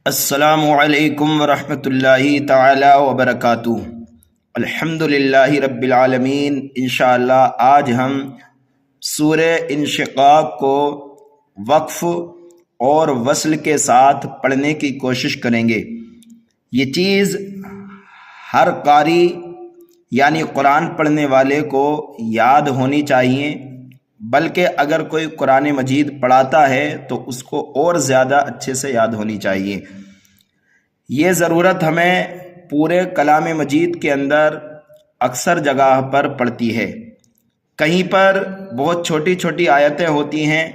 السلام علیکم ورحمۃ اللہ تعالی وبرکاتہ۔ الحمد للہ رب العالمین۔ انشاءاللہ آج ہم سورہ انشقاق کو وقف اور وصل کے ساتھ پڑھنے کی کوشش کریں گے۔ یہ چیز ہر قاری یعنی قرآن پڑھنے والے کو یاد ہونی چاہیے، بلکہ اگر کوئی قرآن مجید پڑھاتا ہے تو اس کو اور زیادہ اچھے سے یاد ہونی چاہیے۔ یہ ضرورت ہمیں پورے کلام مجید کے اندر اکثر جگہ پر پڑتی ہے۔ کہیں پر بہت چھوٹی چھوٹی آیتیں ہوتی ہیں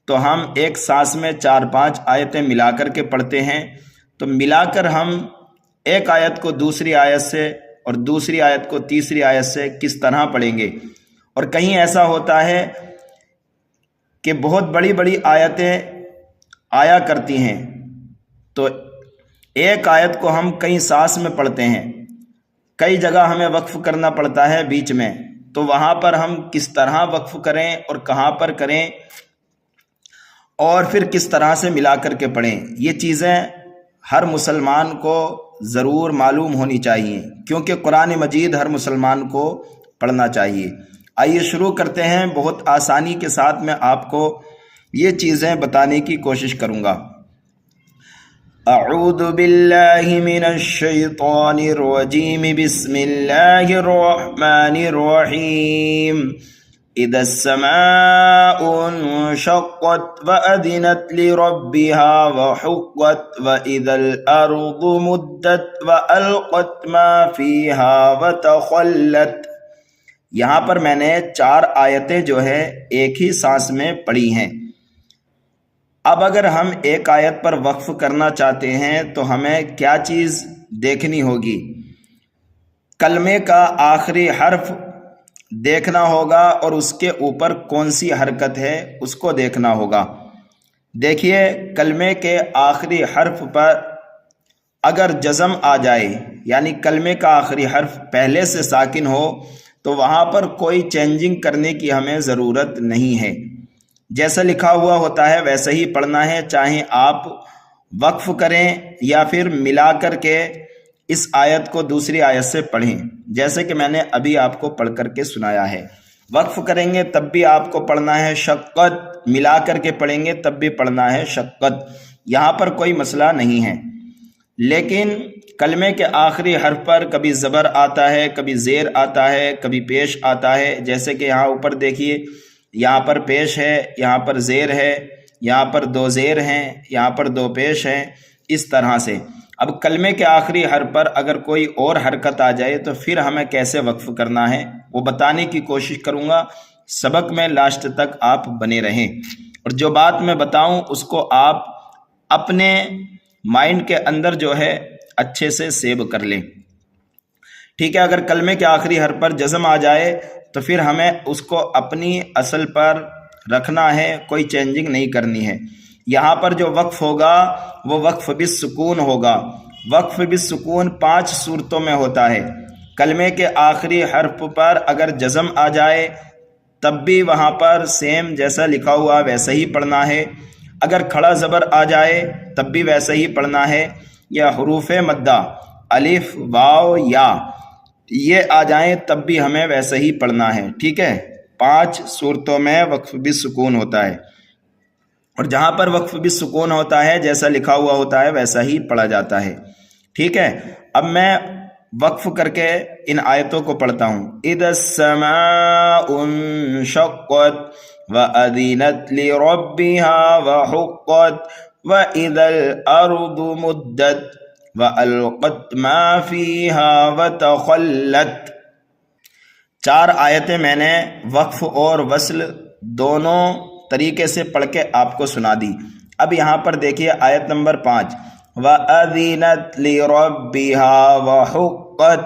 تو ہم ایک سانس میں 4-5 آیتیں ملا کر کے پڑھتے ہیں، تو ملا کر ہم ایک آیت کو دوسری آیت سے اور دوسری آیت کو تیسری آیت سے کس طرح پڑھیں گے۔ اور کہیں ایسا ہوتا ہے کہ بہت بڑی بڑی آیتیں آیا کرتی ہیں تو ایک آیت کو ہم کئی سانس میں پڑھتے ہیں، کئی جگہ ہمیں وقف کرنا پڑتا ہے بیچ میں، تو وہاں پر ہم کس طرح وقف کریں اور کہاں پر کریں اور پھر کس طرح سے ملا کر کے پڑھیں، یہ چیزیں ہر مسلمان کو ضرور معلوم ہونی چاہیے، کیونکہ قرآن مجید ہر مسلمان کو پڑھنا چاہیے۔ آئیے شروع کرتے ہیں۔ بہت آسانی کے ساتھ میں آپ کو یہ چیزیں بتانے کی کوشش کروں گا۔ اعوذ باللہ من الشیطان الرجیم، بسم اللہ الرحمن الرحیم۔ اذا السماء انشقت وأذنت لربها وحقت وإذا الأرض مدت وألقت ما فيها وتخلت۔ یہاں پر میں نے 4 آیتیں جو ہے ایک ہی سانس میں پڑھی ہیں۔ اب اگر ہم ایک آیت پر وقف کرنا چاہتے ہیں تو ہمیں کیا چیز دیکھنی ہوگی؟ کلمے کا آخری حرف دیکھنا ہوگا اور اس کے اوپر کون سی حرکت ہے اس کو دیکھنا ہوگا۔ دیکھیے، کلمے کے آخری حرف پر اگر جزم آ جائے یعنی کلمے کا آخری حرف پہلے سے ساکن ہو تو وہاں پر کوئی چینجنگ کرنے کی ہمیں ضرورت نہیں ہے، جیسا لکھا ہوا ہوتا ہے ویسے ہی پڑھنا ہے، چاہے آپ وقف کریں یا پھر ملا کر کے اس آیت کو دوسری آیت سے پڑھیں، جیسے کہ میں نے ابھی آپ کو پڑھ کر کے سنایا ہے۔ وقف کریں گے تب بھی آپ کو پڑھنا ہے شقت، ملا کر کے پڑھیں گے تب بھی پڑھنا ہے شقت، یہاں پر کوئی مسئلہ نہیں ہے۔ لیکن کلمے کے آخری حرف پر کبھی زبر آتا ہے، کبھی زیر آتا ہے، کبھی پیش آتا ہے، جیسے کہ یہاں اوپر دیکھیے، یہاں پر پیش ہے، یہاں پر زیر ہے، یہاں پر 2 زیر ہیں، یہاں پر 2 پیش ہیں، اس طرح سے۔ اب کلمے کے آخری حرف پر اگر کوئی اور حرکت آ جائے تو پھر ہمیں کیسے وقف کرنا ہے وہ بتانے کی کوشش کروں گا۔ سبق میں لاسٹ تک آپ بنے رہیں اور جو بات میں بتاؤں اس کو آپ اپنے مائنڈ کے اندر جو ہے اچھے سے سیو کر لیں، ٹھیک ہے؟ اگر کلمے کے آخری حرف پر جزم آ جائے تو پھر ہمیں اس کو اپنی اصل پر رکھنا ہے، کوئی چینجنگ نہیں کرنی ہے۔ یہاں پر جو وقف ہوگا وہ وقف بالسکون ہوگا۔ وقف بالسکون 5 صورتوں میں ہوتا ہے۔ کلمے کے آخری حرف پر اگر جزم آ جائے تب بھی وہاں پر سیم جیسا لکھا ہوا ویسا ہی پڑھنا ہے، اگر کھڑا زبر آ جائے تب بھی ویسا ہی پڑھنا ہے، یا حروف مدہ الف واو یا یہ آ جائیں تب بھی ہمیں ویسا ہی پڑھنا ہے، ٹھیک ہے؟ 5 صورتوں میں وقف بالسکون ہوتا ہے، اور جہاں پر وقف بالسکون ہوتا ہے جیسا لکھا ہوا ہوتا ہے ویسا ہی پڑھا جاتا ہے، ٹھیک ہے؟ اب میں وقف کر کے ان آیتوں کو پڑھتا ہوں۔ اذا السماء انشقت وأذنت لربها وحقت وإذا الأرض مدت وألقت ما فيها وتخلت۔ 4 آیتیں میں نے وقف اور وصل دونوں طریقے سے پڑھ کے آپ کو سنا دی۔ اب یہاں پر دیکھیے آیت نمبر 5، وَأَذِنَتْ لِرَبِّهَا وَحُقَّتْ،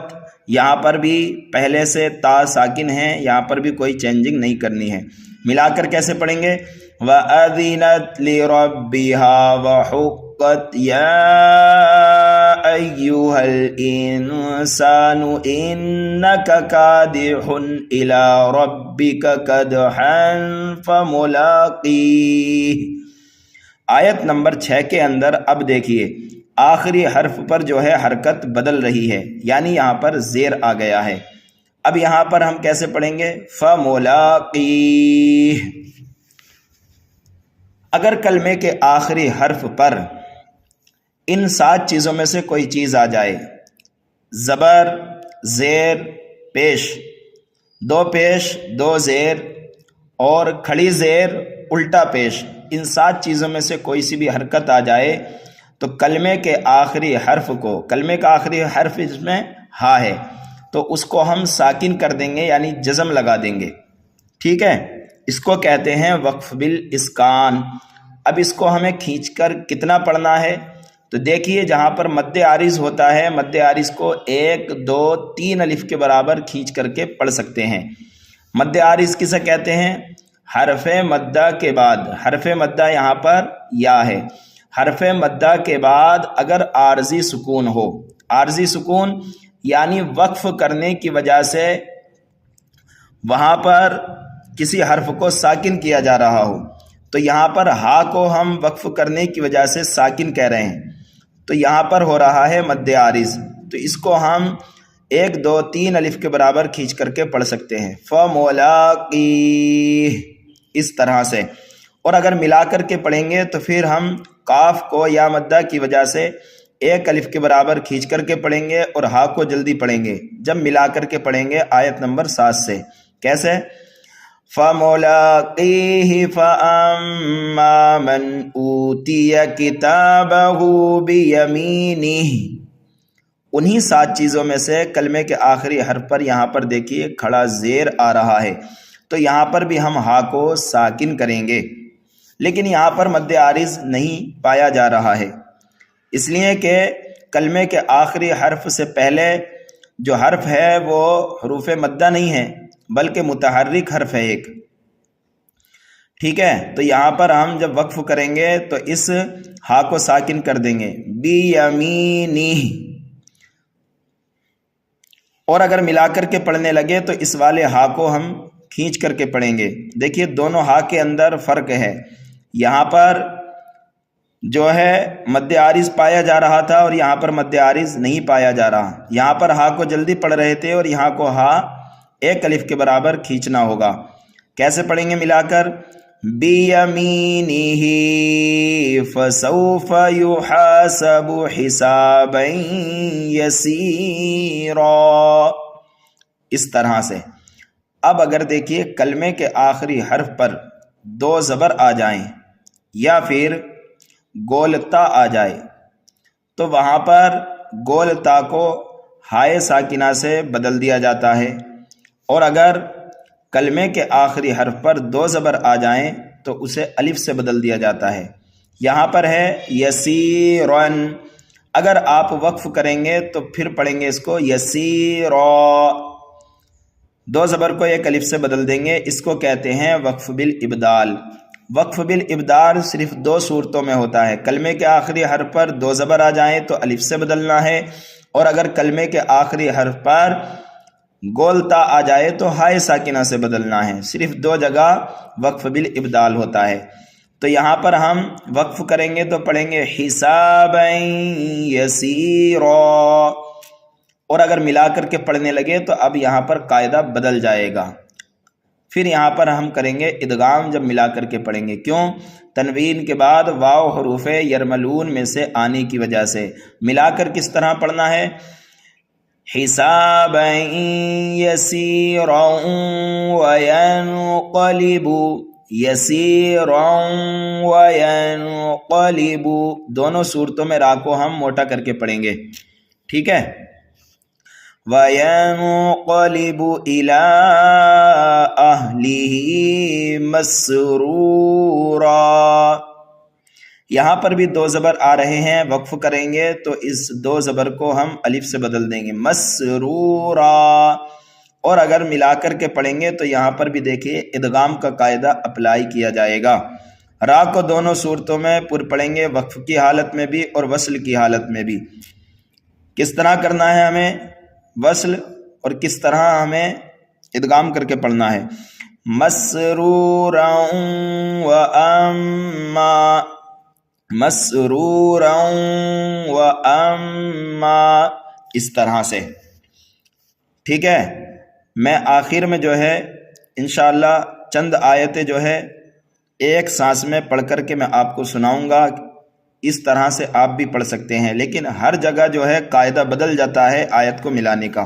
یہاں پر بھی پہلے سے تا ساکن ہے، یہاں پر بھی کوئی چینجنگ نہیں کرنی ہے۔ ملا کر کیسے پڑھیں گے؟ وَأَذِنَتْ لِرَبِّهَا وَحُقَّتْ يَا أَيُّهَا الْإِنسَانُ إِنَّكَ كَادِحٌ إِلَى رَبِّكَ كَدْحًا فَمُلَاقِيهِ۔ آیت نمبر 6 کے اندر اب دیکھیے، آخری حرف پر جو ہے حرکت بدل رہی ہے، یعنی یہاں پر زیر آ گیا ہے۔ اب یہاں پر ہم کیسے پڑھیں گے؟ فَمُلَاقِيهِ۔ اگر کلمے کے آخری حرف پر ان 7 چیزوں میں سے کوئی چیز آ جائے، زبر، زیر، پیش، 2 پیش، 2 زیر اور کھڑی زیر، الٹا پیش، ان 7 چیزوں میں سے کوئی سی بھی حرکت آ جائے تو کلمے کے آخری حرف کو، کلمے کا آخری حرف اس میں ہا ہے تو اس کو ہم ساکن کر دیں گے، یعنی جزم لگا دیں گے، ٹھیک ہے؟ اس کو کہتے ہیں وقف بالاسکان۔ اب اس کو ہمیں کھینچ کر کتنا پڑھنا ہے؟ تو دیکھیے جہاں پر مد عارض ہوتا ہے، مد عارض کو 1 2 3 الف کے برابر کھینچ کر کے پڑھ سکتے ہیں۔ مد عارض کسے کہتے ہیں؟ حرف مدہ کے بعد، حرف مدہ یہاں پر یا ہے، حرف مدہ کے بعد اگر عارضی سکون ہو، عارضی سکون یعنی وقف کرنے کی وجہ سے وہاں پر کسی حرف کو ساکن کیا جا رہا ہو، تو یہاں پر ہا کو ہم وقف کرنے کی وجہ سے ساکن کہہ رہے ہیں، تو یہاں پر ہو رہا ہے مد عارض، تو اس کو ہم 1 2 3 الف کے برابر کھینچ کر کے پڑھ سکتے ہیں، فَمُلَاقِيهِ، اس طرح سے۔ اور اگر ملا کر کے پڑھیں گے تو پھر ہم قاف کو یا مدہ کی وجہ سے 1 الف کے برابر کھینچ کر کے پڑھیں گے اور ہا کو جلدی پڑھیں گے جب ملا کر کے پڑھیں گے آیت نمبر 7 سے۔ کیسے؟ فَمُلَاقِيهِ فَأَمَّا مَنْ أُوتِيَ كِتَابَهُ بِيَمِينِهِ۔ انہی 7 چیزوں میں سے کلمے کے آخری حرف پر یہاں پر دیکھیے کھڑا زیر آ رہا ہے، تو یہاں پر بھی ہم ہا کو ساکن کریں گے، لیکن یہاں پر مد عارض نہیں پایا جا رہا ہے، اس لیے کہ کلمے کے آخری حرف سے پہلے جو حرف ہے وہ حروف مدہ نہیں ہے بلکہ متحرک حرف ہے ایک، ٹھیک ہے؟ تو یہاں پر ہم جب وقف کریں گے تو اس ہا کو ساکن کر دیں گے، بیمینہ، اور اگر ملا کر کے پڑھنے لگے تو اس والے ہا کو ہم کھینچ کر کے پڑھیں گے۔ دیکھیے دونوں ہا کے اندر فرق ہے، یہاں پر جو ہے مد عارض پایا جا رہا تھا اور یہاں پر مد عارض نہیں پایا جا رہا، یہاں پر ہا کو جلدی پڑھ رہے تھے اور یہاں کو ہا 1 الف کے برابر کھینچنا ہوگا۔ کیسے پڑھیں گے ملا کر؟ بِيَمِينِهِ فَسَوْفَ يُحَاسَبُ حِسَابًا يَسِيرًا، اس طرح سے۔ اب اگر دیکھیے کلمے کے آخری حرف پر 2 زبر آ جائیں یا پھر گول تا آ جائے تو وہاں پر گول تا کو ہائے ساکنہ سے بدل دیا جاتا ہے، اور اگر کلمے کے آخری حرف پر 2 زبر آ جائیں تو اسے الف سے بدل دیا جاتا ہے۔ یہاں پر ہے یسیرن، اگر آپ وقف کریں گے تو پھر پڑھیں گے اس کو یسیرا، 2 زبر کو 1 الف سے بدل دیں گے، اس کو کہتے ہیں وقف بالابدال۔ وقف بالابدال صرف 2 صورتوں میں ہوتا ہے، کلمے کے آخری حرف پر 2 زبر آ جائیں تو الف سے بدلنا ہے، اور اگر کلمے کے آخری حرف پر گول تا آ جائے تو ہائے ساکنہ سے بدلنا ہے، صرف 2 جگہ وقف بالابدال ہوتا ہے۔ تو یہاں پر ہم وقف کریں گے تو پڑھیں گے حسابا یسیرا، اور اگر ملا کر کے پڑھنے لگے تو اب یہاں پر قاعدہ بدل جائے گا، پھر یہاں پر ہم کریں گے ادغام جب ملا کر کے پڑھیں گے، کیوں؟ تنوین کے بعد واو حروف یرملون میں سے آنے کی وجہ سے۔ ملا کر کس طرح پڑھنا ہے؟ حسابا یسیرا وینقلب، یسیرا وینقلب، دونوں صورتوں میں را کو ہم موٹا کر کے پڑھیں گے، ٹھیک ہے؟ وَيَنْقَلِبُ إِلَىٰ أَهْلِهِ مَسْرُورًا، یہاں پر بھی 2 زبر آ رہے ہیں، وقف کریں گے تو اس 2 زبر کو ہم الف سے بدل دیں گے، مسرورا، اور اگر ملا کر کے پڑھیں گے تو یہاں پر بھی دیکھیے ادغام کا قاعدہ اپلائی کیا جائے گا۔ را کو دونوں صورتوں میں پر پڑھیں گے، وقف کی حالت میں بھی اور وصل کی حالت میں بھی۔ کس طرح کرنا ہے ہمیں وصل اور کس طرح ہمیں ادغام کر کے پڑھنا ہے؟ مسرورا وَأَمَّا، مسرورا واما، اس طرح سے. ٹھیک ہے، میں آخر میں جو ہے انشاءاللہ چند آیتیں جو ہے ایک سانس میں پڑھ کر کے میں آپ کو سناؤں گا. اس طرح سے آپ بھی پڑھ سکتے ہیں، لیکن ہر جگہ جو ہے قاعدہ بدل جاتا ہے آیت کو ملانے کا.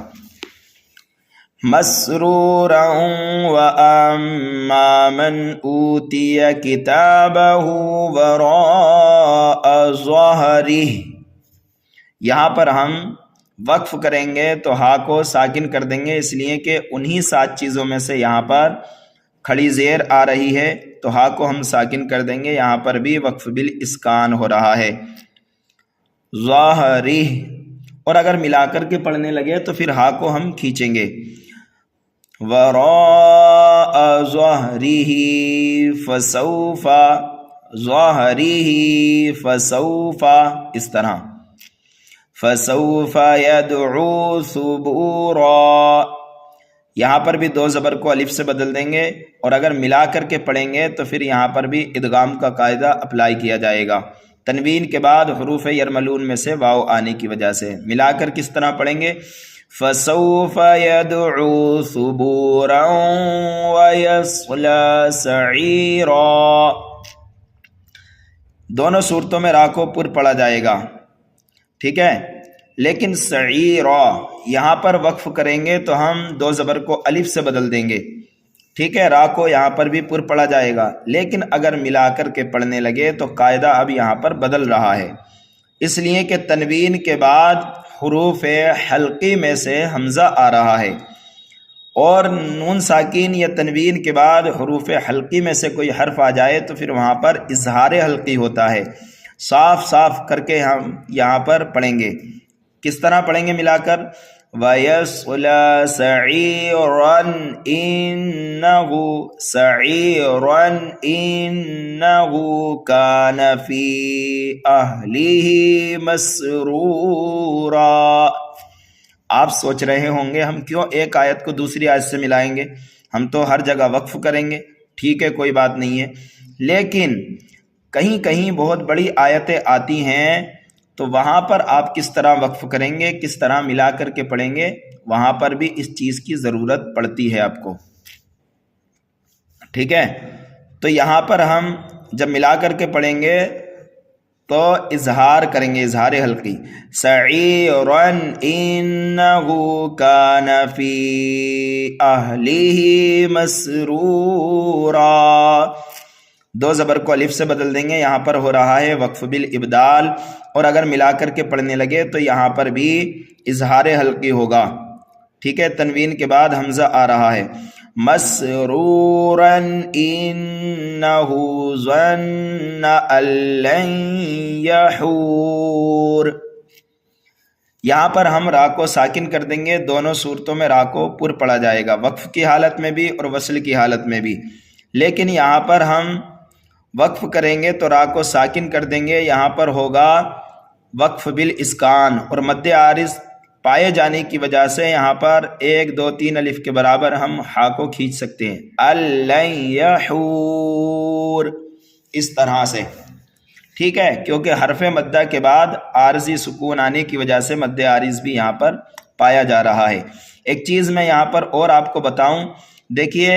مسرورا واما من اوتی کتابہ وراء ظہرہ. یہاں پر ہم وقف کریں گے تو ہا کو ساکن کر دیں گے، اس لیے کہ انہی 7 چیزوں میں سے یہاں پر کھڑی زیر آ رہی ہے تو ہا کو ہم ساکن کر دیں گے. یہاں پر بھی وقف بالاسکان ہو رہا ہے. ظاہرہ، اور اگر ملا کر کے پڑھنے لگے تو پھر ہا کو ہم کھینچیں گے. وراء ظہرہ فسوف، ظہرہ فسوف، اس طرح. فسوف يدعو ثبورا، یہاں پر بھی 2 زبر کو الف سے بدل دیں گے، اور اگر ملا کر کے پڑھیں گے تو پھر یہاں پر بھی ادغام کا قاعدہ اپلائی کیا جائے گا. تنوین کے بعد حروف یرملون میں سے واو آنے کی وجہ سے ملا کر کس طرح پڑھیں گے؟ فسوف يدعو ثبورا ويصلى سعيرا. دونوں صورتوں میں را کو پر پڑھا جائے گا. ٹھیک ہے، لیکن سعیرا یہاں پر وقف کریں گے تو ہم 2 زبر کو الف سے بدل دیں گے. ٹھیک ہے، را کو یہاں پر بھی پر پڑھا جائے گا، لیکن اگر ملا کر کے پڑھنے لگے تو قاعدہ اب یہاں پر بدل رہا ہے، اس لیے کہ تنوین کے بعد حروف حلقی میں سے حمزہ آ رہا ہے، اور نون ساکین یا تنوین کے بعد حروف حلقی میں سے کوئی حرف آ جائے تو پھر وہاں پر اظہار حلقی ہوتا ہے. صاف صاف کر کے ہم یہاں پر پڑھیں گے. کس طرح پڑھیں گے ملا کر؟ وَيَصْلَى سَعِيرًا إِنَّهُ سَعِيرًا إِنَّهُ كَانَ فِي أَهْلِهِ مَسْرُورًا. آپ سوچ رہے ہوں گے ہم کیوں ایک آیت کو دوسری آیت سے ملائیں گے، ہم تو ہر جگہ وقف کریں گے. ٹھیک ہے، کوئی بات نہیں ہے، لیکن کہیں کہیں بہت بڑی آیتیں آتی ہیں تو وہاں پر آپ کس طرح وقف کریں گے، کس طرح ملا کر کے پڑھیں گے، وہاں پر بھی اس چیز کی ضرورت پڑتی ہے آپ کو. ٹھیک ہے، تو یہاں پر ہم جب ملا کر کے پڑھیں گے تو اظہار کریں گے، اظہار حلقی. سعیرا انہ کان فی اہلہ مسرورا، 2 زبر کو الف سے بدل دیں گے، یہاں پر ہو رہا ہے وقف بالابدال، اور اگر ملا کر کے پڑھنے لگے تو یہاں پر بھی اظہار حلقی ہوگا. ٹھیک ہے، تنوین کے بعد حمزہ آ رہا ہے. مسرورا انہ ظن ان لن یحور، یہاں پر ہم را کو ساکن کر دیں گے. دونوں صورتوں میں را کو پر پڑھا جائے گا، وقف کی حالت میں بھی اور وصل کی حالت میں بھی. لیکن یہاں پر ہم وقف کریں گے تو را کو ساکن کر دیں گے، یہاں پر ہوگا وقف بالاسکان، اور مد عارض پائے جانے کی وجہ سے یہاں پر 1 2 3 الف کے برابر ہم ہا کو کھینچ سکتے ہیں. الَّن یحور، اس طرح سے. ٹھیک ہے، کیونکہ حرف مدہ کے بعد عارضی سکون آنے کی وجہ سے مد عارض بھی یہاں پر پایا جا رہا ہے. ایک چیز میں یہاں پر اور آپ کو بتاؤں، دیکھیے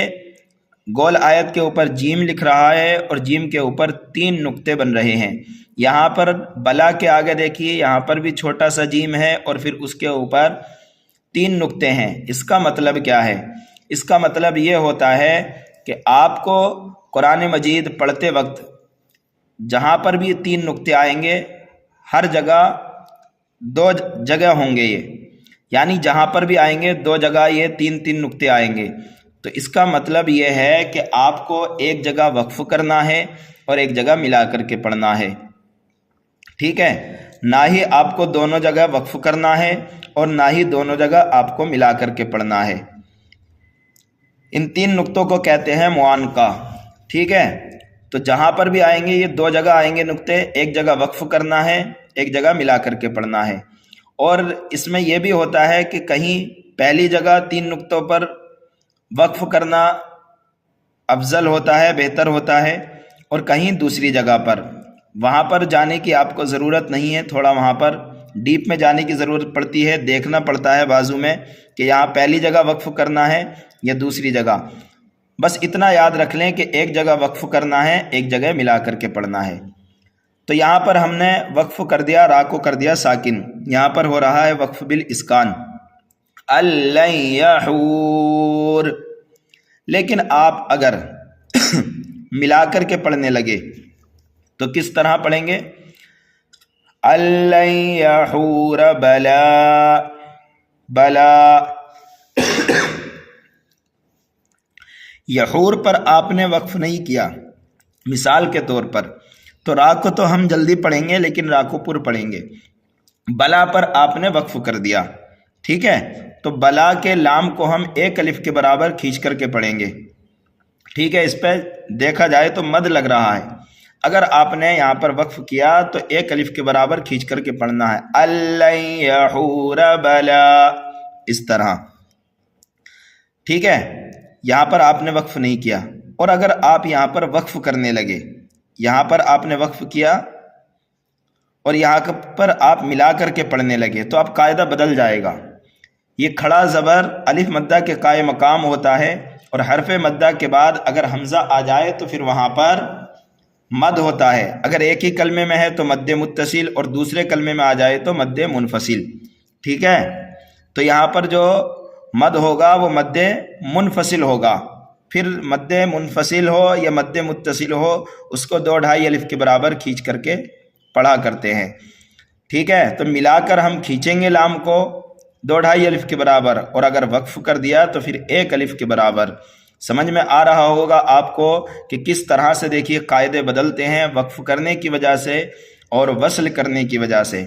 گول آیت کے اوپر جیم لکھ رہا ہے اور جیم کے اوپر 3 نقطے بن رہے ہیں. یہاں پر بلا کے آگے دیکھیے، یہاں پر بھی چھوٹا سا جیم ہے اور پھر اس کے اوپر 3 نقطے ہیں. اس کا مطلب کیا ہے؟ اس کا مطلب یہ ہوتا ہے کہ آپ کو قرآن مجید پڑھتے وقت جہاں پر بھی 3 نقطے آئیں گے، ہر جگہ 2 جگہ ہوں گے یہ، یعنی جہاں پر بھی آئیں گے 2 جگہ یہ 3 نقطے آئیں گے. تو اس کا مطلب یہ ہے کہ آپ کو ایک جگہ وقف کرنا ہے اور ایک جگہ ملا کر کے پڑھنا ہے. ٹھیک ہے، نہ ہی آپ کو دونوں جگہ وقف کرنا ہے اور نہ ہی دونوں جگہ آپ کو ملا کر کے پڑھنا ہے. ان 3 نقطوں کو کہتے ہیں معانقہ. ٹھیک ہے، تو جہاں پر بھی آئیں گے یہ 2 جگہ آئیں گے نقطے، ایک جگہ وقف کرنا ہے، ایک جگہ ملا کر کے پڑھنا ہے. اور اس میں یہ بھی ہوتا ہے کہ کہیں پہلی جگہ 3 نقطوں پر وقف کرنا افضل ہوتا ہے، بہتر ہوتا ہے، اور کہیں دوسری جگہ پر وہاں پر جانے کی آپ کو ضرورت نہیں ہے، تھوڑا وہاں پر ڈیپ میں جانے کی ضرورت پڑتی ہے، دیکھنا پڑتا ہے بازو میں کہ یہاں پہلی جگہ وقف کرنا ہے یا دوسری جگہ۔ بس اتنا یاد رکھ لیں کہ ایک جگہ وقف کرنا ہے، ایک جگہ ملا کر کے پڑھنا ہے۔ تو یہاں پر ہم نے وقف کر دیا، را کو کر دیا ساکن، یہاں پر ہو رہا ہے وقف بالاسکان، الَّن یحور۔ لیکن آپ اگر ملا کر کے پڑھنے لگے تو کس طرح پڑھیں گے؟ الَّن یحور بلا، بلا یحور پر آپ نے وقف نہیں کیا مثال کے طور پر، تو را کو تو ہم جلدی پڑھیں گے لیکن را کو پر پڑھیں گے۔ بلا پر آپ نے وقف کر دیا، ٹھیک ہے، تو بلا کے لام کو ہم ایک الف کے برابر کھینچ کر کے پڑھیں گے، ٹھیک ہے۔ اس پہ دیکھا جائے تو مد لگ رہا ہے، اگر آپ نے یہاں پر وقف کیا تو ایک الف کے برابر کھینچ کر کے پڑھنا ہے، الَّن یحور بلا، اس طرح، ٹھیک ہے۔ یہاں پر آپ نے وقف نہیں کیا، اور اگر آپ یہاں پر وقف کرنے لگے، یہاں پر آپ نے وقف کیا اور یہاں پر آپ ملا کر کے پڑھنے لگے تو اب قاعدہ بدل جائے گا۔ یہ کھڑا زبر الف مدہ کے قائم مقام ہوتا ہے، اور حرف مدہ کے بعد اگر حمزہ آ جائے تو پھر وہاں پر مد ہوتا ہے۔ اگر ایک ہی کلمے میں ہے تو مد متصل، اور دوسرے کلمے میں آ جائے تو مد منفصل، ٹھیک ہے۔ تو یہاں پر جو مد ہوگا وہ مد منفصل ہوگا، پھر مد منفصل ہو یا مد متصل ہو اس کو 2.5 الف کے برابر کھینچ کر کے پڑھا کرتے ہیں، ٹھیک ہے۔ تو ملا کر ہم کھینچیں گے لام کو 2.5 الف کے برابر، اور اگر وقف کر دیا تو پھر 1 الف کے برابر۔ سمجھ میں آ رہا ہوگا آپ کو کہ کس طرح سے دیکھیے قاعدے بدلتے ہیں وقف کرنے کی وجہ سے اور وصل کرنے کی وجہ سے۔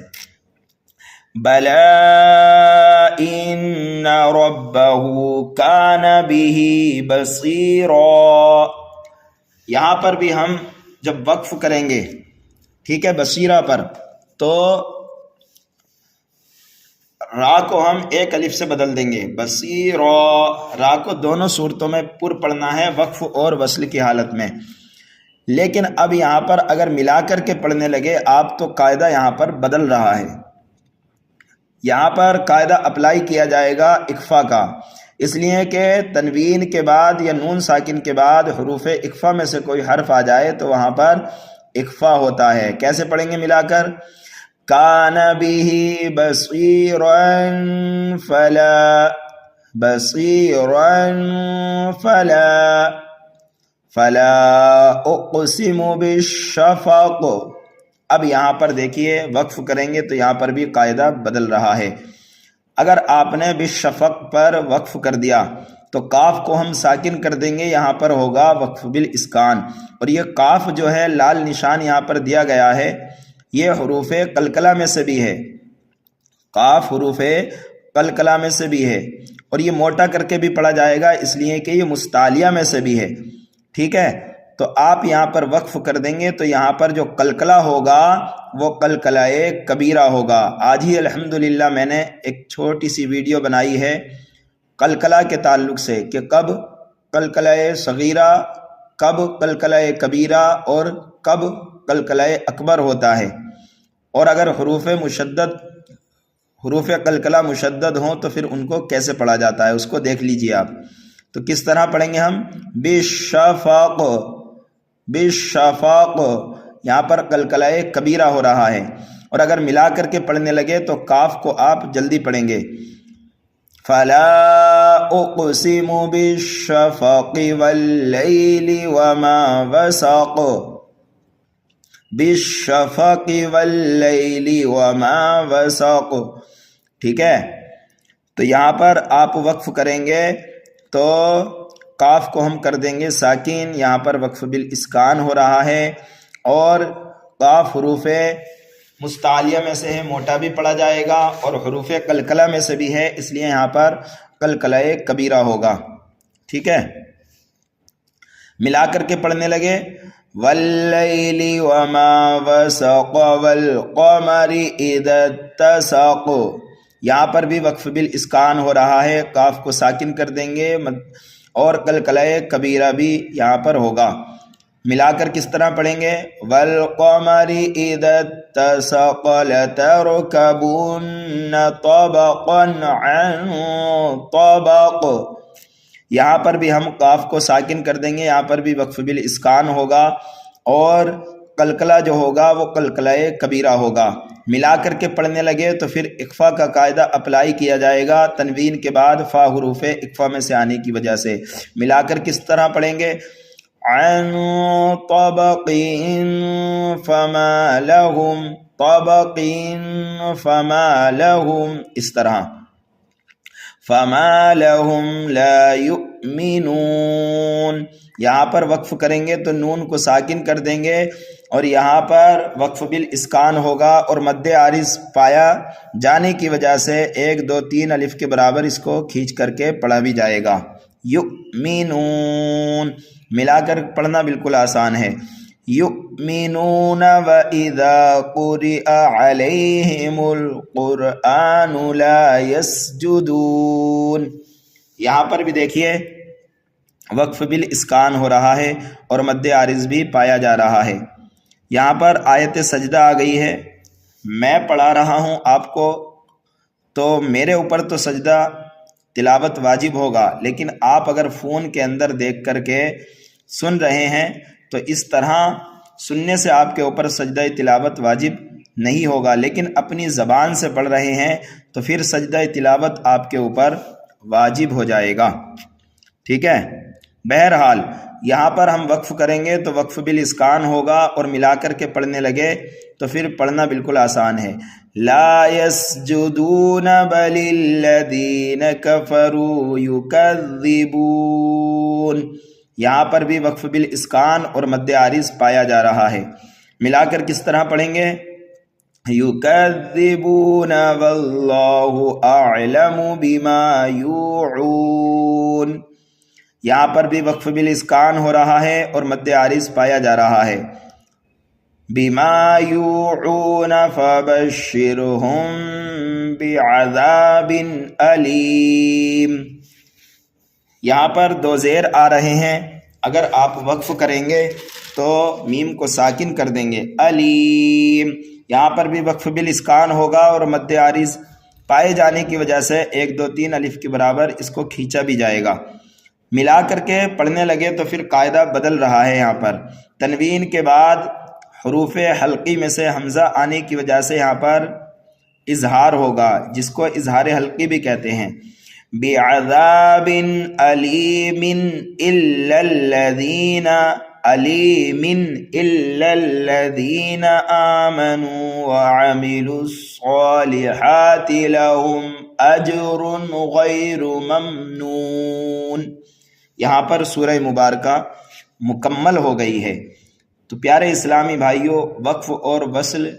بلا ان ربہ کان بہ بصیرا، یہاں پر بھی ہم جب وقف کریں گے، ٹھیک ہے، بصیرہ پر، تو را کو ہم ایک الف سے بدل دیں گے، بصیرا، را کو دونوں صورتوں میں پر پڑھنا ہے، وقف اور وصل کی حالت میں۔ لیکن اب یہاں پر اگر ملا کر کے پڑھنے لگے آپ تو قاعدہ یہاں پر بدل رہا ہے، یہاں پر قاعدہ اپلائی کیا جائے گا اخفا کا، اس لیے کہ تنوین کے بعد یا نون ساکن کے بعد حروف اخفا میں سے کوئی حرف آ جائے تو وہاں پر اخفا ہوتا ہے۔ کیسے پڑھیں گے ملا کر؟ کان بہ بصیرا فلا، بصیرا فلا، فلا اقسم بالشفق۔ اب یہاں پر دیکھیے وقف کریں گے تو یہاں پر بھی قاعدہ بدل رہا ہے۔ اگر آپ نے بالشفق پر وقف کر دیا تو کاف کو ہم ساکن کر دیں گے، یہاں پر ہوگا وقف بالاسکان، اور یہ کاف جو ہے لال نشان یہاں پر دیا گیا ہے، یہ حروف قلقلہ میں سے بھی ہے، کاف حروف قلقلہ میں سے بھی ہے، اور یہ موٹا کر کے بھی پڑھا جائے گا اس لیے کہ یہ مستعلیہ میں سے بھی ہے، ٹھیک ہے۔ تو آپ یہاں پر وقف کر دیں گے تو یہاں پر جو قلقلہ ہوگا وہ قلقلہ کبیرہ ہوگا۔ آج ہی الحمدللہ میں نے ایک چھوٹی سی ویڈیو بنائی ہے قلقلہ کے تعلق سے کہ کب قلقلہ صغیرہ، کب قلقلہ کبیرہ اور کب قلقلہ اکبر ہوتا ہے، اور اگر حروف قلقلہ مشدد ہوں تو پھر ان کو کیسے پڑھا جاتا ہے اس کو دیکھ لیجئے آپ۔ تو کس طرح پڑھیں گے ہم؟ بالشفق، بالشفق، یہاں پر قلقلہ کبیرہ ہو رہا ہے، اور اگر ملا کر کے پڑھنے لگے تو کاف کو آپ جلدی پڑھیں گے، فلا اقسم بالشفق واللیل وما وسق، بالشفق واللیل وما وسق، ٹھیک ہے۔ تو یہاں پر آپ وقف کریں گے تو کاف کو ہم کر دیں گے ساکین، یہاں پر وقف بالاسکان ہو رہا ہے، اور کاف حروف مستعلیہ میں سے ہے، موٹا بھی پڑھا جائے گا، اور حروف قلقلہ میں سے بھی ہے، اس لیے یہاں پر قلقلہ کبیرہ ہوگا، ٹھیک ہے۔ ملا کر کے پڑھنے لگے، واللیل وما وسق والقمر اذا اتسق، یہاں پر بھی وقف بالاسکان ہو رہا ہے، کاف کو ساکن کر دیں گے، اور قلقلہ کبیرہ بھی یہاں پر ہوگا۔ ملا کر کس طرح پڑھیں گے؟ والقمر اذا اتسق لتركبن طبقا عن طبق. یہاں پر بھی ہم قاف کو ساکن کر دیں گے، یہاں پر بھی وقف بالاسکان ہوگا، اور قلقلہ جو ہوگا وہ قلقلہ کبیرہ ہوگا۔ ملا کر کے پڑھنے لگے تو پھر اقفا کا قاعدہ اپلائی کیا جائے گا تنوین کے بعد فا حروف اقفا میں سے آنے کی وجہ سے۔ ملا کر کس طرح پڑھیں گے؟ عن طبق فما لهم، طبق فما لهم، اس طرح فما لهم لا يؤمنون۔ یہاں پر وقف کریں گے تو نون کو ساکن کر دیں گے، اور یہاں پر وقف بالاسکان ہوگا، اور مد عارض پایا جانے کی وجہ سے 1 2 3 الف کے برابر اس کو کھینچ کر کے پڑھا بھی جائے گا۔ یؤمنون ملا کر پڑھنا بالکل آسان ہے۔ یؤمنون وَإِذَا قُرِئَ عَلَيْهِمُ الْقُرْآنُ لَا يَسْجُدُونَ۔ یہاں پر بھی دیکھیے وقف بالاسکان ہو رہا ہے اور مد عارض بھی پایا جا رہا ہے۔ یہاں پر آیت سجدہ آ گئی ہے، میں پڑھا رہا ہوں آپ کو تو میرے اوپر تو سجدہ تلاوت واجب ہوگا، لیکن آپ اگر فون کے اندر دیکھ کر کے سن رہے ہیں تو اس طرح سننے سے آپ کے اوپر سجدہ تلاوت واجب نہیں ہوگا، لیکن اپنی زبان سے پڑھ رہے ہیں تو پھر سجدہ تلاوت آپ کے اوپر واجب ہو جائے گا، ٹھیک ہے۔ بہرحال یہاں پر ہم وقف کریں گے تو وقف بالاسکان ہوگا، اور ملا کر کے پڑھنے لگے تو پھر پڑھنا بالکل آسان ہے۔ لا يسجدون بل الذين كفروا يكذبون، یہاں پر بھی وقف بالاسکان اور مد عارض پایا جا رہا ہے۔ ملا کر کس طرح پڑھیں گے؟ يكذبون والله اعلم بما يوعون، یہاں پر بھی وقف بالاسکان ہو رہا ہے اور مد عارض پایا جا رہا ہے۔ بما يوعون فبشرهم بعذاب علیم، یہاں پر 2 زیر آ رہے ہیں، اگر آپ وقف کریں گے تو میم کو ساکن کر دیں گے، علیم۔ یہاں پر بھی وقف بالاسکان ہوگا اور مد عارض پائے جانے کی وجہ سے 1 2 3 الف کے برابر اس کو کھینچا بھی جائے گا۔ ملا کر کے پڑھنے لگے تو پھر قاعدہ بدل رہا ہے، یہاں پر تنوین کے بعد حروف حلقی میں سے حمزہ آنے کی وجہ سے یہاں پر اظہار ہوگا، جس کو اظہار حلقی بھی کہتے ہیں۔ بعذاب علیم الا الذین، علیم الا الذین آمنوا وعملوا الصالحات لهم اجر غیر ممنون۔ یہاں پر سورہ مبارکہ مکمل ہو گئی ہے۔ تو پیارے اسلامی بھائیوں، وقف اور وصل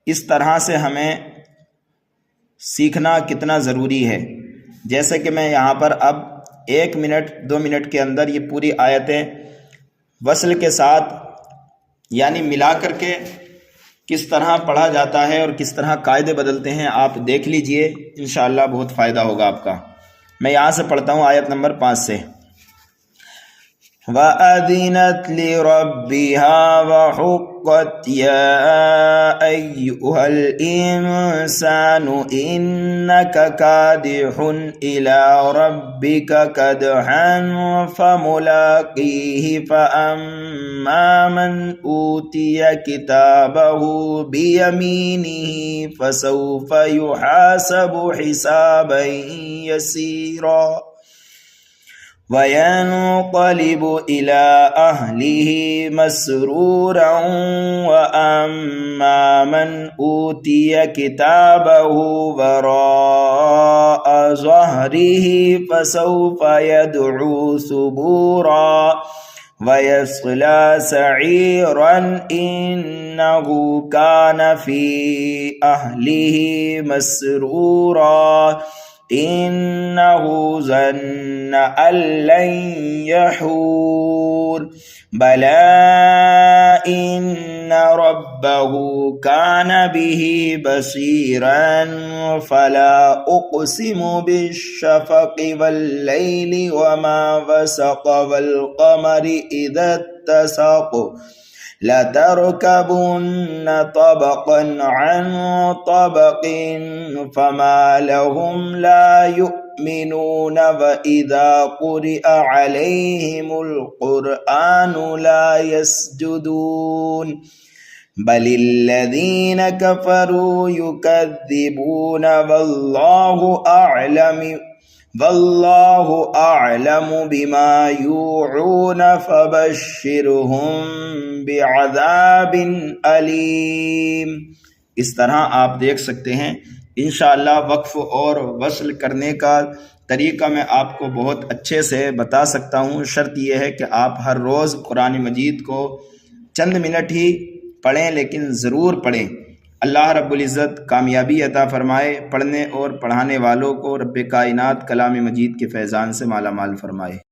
اس طرح سے ہمیں سیکھنا کتنا ضروری ہے۔ جیسے کہ میں یہاں پر اب 1 منٹ 2 منٹ کے اندر یہ پوری آیتیں وصل کے ساتھ یعنی ملا کر کے کس طرح پڑھا جاتا ہے اور کس طرح قاعدے بدلتے ہیں آپ دیکھ لیجئے، انشاءاللہ بہت فائدہ ہوگا آپ کا۔ میں یہاں سے پڑھتا ہوں آیت نمبر 5 سے۔ وَأَذِنَتْ لِرَبِّهَا وَحُقَّتْ يَا أَيُّهَا الْإِنسَانُ إِنَّكَ كَادِحٌ إِلَى رَبِّكَ كَدْحًا فَمُلَاقِيهِ فَأَمَّا مَنْ أُوتِيَ كِتَابَهُ بِيَمِينِهِ فَسَوْفَ يُحَاسَبُ حِسَابًا يَسِيرًا وَيَنْقَلِبُ إِلَىٰ أَهْلِهِ مَسْرُورًا وَأَمَّا مَنْ أُوتِيَ كِتَابَهُ وَرَاءَ ظَهْرِهِ فَسَوْفَ يَدْعُو ثُبُورًا وَيَصْلَىٰ سَعِيرًا إِنَّهُ كَانَ فِي أَهْلِهِ مَسْرُورًا إنه ظن أن لن يحور بلى إن ربه كان به بصيرا فلا أقسم بالشفق والليل وما وسق والقمر إذا اتسق لتركبن طبقا عن طبق فما لهم لا يؤمنون وإذا قرئ عليهم القرآن لا يسجدون بل الذين كفروا يكذبون والله أعلم بما يوعون فبشرهم بعذاب علیم۔ اس طرح آپ دیکھ سکتے ہیں انشاءاللہ وقف اور وصل کرنے کا طریقہ میں آپ کو بہت اچھے سے بتا سکتا ہوں۔ شرط یہ ہے کہ آپ ہر روز قرآن مجید کو چند منٹ ہی پڑھیں، لیکن ضرور پڑھیں۔ اللہ رب العزت کامیابی عطا فرمائے، پڑھنے اور پڑھانے والوں کو رب کائنات کلام مجید کے فیضان سے مالا مال فرمائے۔